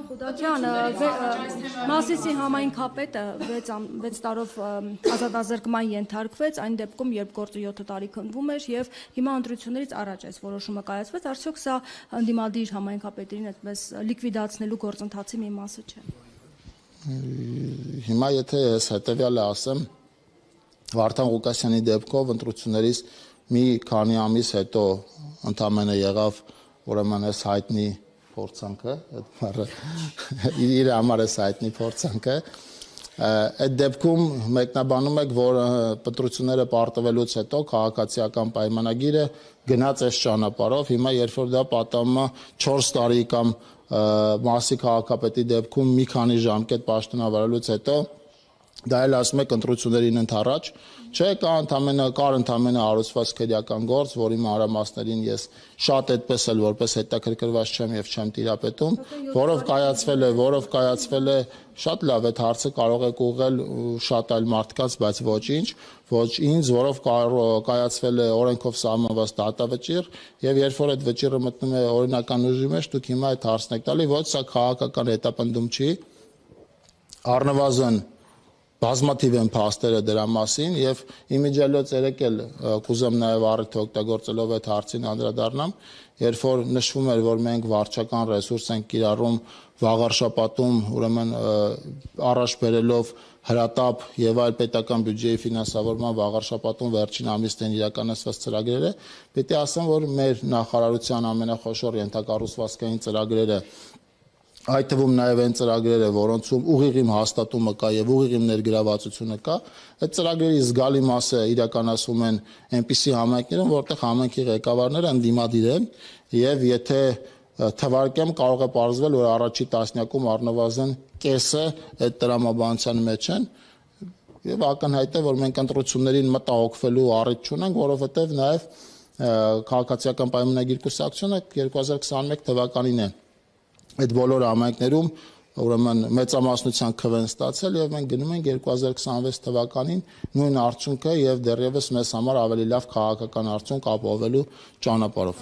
Խուդակյան, Մասիսի համայնքապետը 6 տարով ազատազրկման ենթարկվեց այն դեպքում, երբ գործը 7 տարի քննվում էր եւ հիմա ընտրություններից առաջ այս որոշումը կայացվեց, արդյոք սա ընդդիմադիր համայնքապետերին այդպես լիկվիդացնելու գործընթացի մի մասը չէ։ Հիմա եթե ես հետեւյալը ասեմ, Վարդան Ղուկասյանի դեպքով ընտրություններից մի քանի ամիս հետո ընդամենը եղավ ուրեմն այս հայտնի փորձանքը, այդ բառը իր համար է հայտնի փորձանքը, այդ դեպքում մեկնաբանում եք, որ ընտրությունները պարտվելուց հետո քաղաքացիական պայմանագիրը գնաց այս ճանապարհով, հիմա երբ որ դա պատահում է 4 տարի կամ Մասի քաղաքապետի դեպքում մի քանի ժամկետ պաշտոնավարելուց հետո դա էլ ասում եք ընտրություններին ընդառաջ, չէ, կար ընդամենը հարուցված քրեական գործ, որի մանրամասներին ես շատ այդպես էլ որպես հետաքրքրված չեմ եւ չեմ տիրապետում, որով կայացվել է շատ լավ այդ հարցը կարող եք ուղղել շատ այլ մարդկանց, բայց ոչ ինձ, որով կայացվել է օրենքով սահմանված դատավճիռ եւ երբ որ այդ վճիռը մտնում է օրինական ուժի մեջ, դուք հիմա այդ հարցն եք տալի, ոչ սա քաղաքական հետապնդում չի, առնվազն բազմաթիվ են փաստերը դրա մասին եւ իմիջիալոց երեք էլ կուզեմ նաեւ առիթ օգտագործելով այդ հարցին անդրադառնամ, երբ որ նշվում էր, որ մենք վարչական ռեսուրս ենք կիրառում վաղարշապատում, ուրեմն առաջ բերելով հրատապ եւ այլ պետական բյուջեի ֆինանսավորման վաղարշապատում վերջին ամիսներին իրականացված ծրագրերը, պետք է ասեմ, որ մեր նախարարության ամենախոշոր ենթակառուցվածքային ծրագրերը այդ թվում նաև այն ծրագրերը, որոնցում ուղիղ հաստատումը կա եւ ուղիղ ներգրավվածությունը կա, այդ ծրագրերի զգալի մասը իրականացվում են այնպիսի համայնքներում, որտեղ համայնքի ղեկավարները ընդդիմադիր են եւ եթե թվարկեմ կարող է պարզվել, որ առաջի տասնյակում առնվազն կեսը այդ տրամաբանության մեջ են եւ ակնհայտ է, որ մենք ընտրություններին մտահոգվելու առիթ չունենք, որովհետեւ նաեւ քաղաքացիական պայմանագիր կուսակցությունը 2021 թվականին է այդ բոլոր համայնքներում ուրեմն մեծամասնության քվեն ստացել եւ մենք գնում ենք 2026 թվականին նույն արդյունքը եւ դեռևս մեզ համար ավելի լավ քաղաքական արդյունք ապահովելու ճանապարհով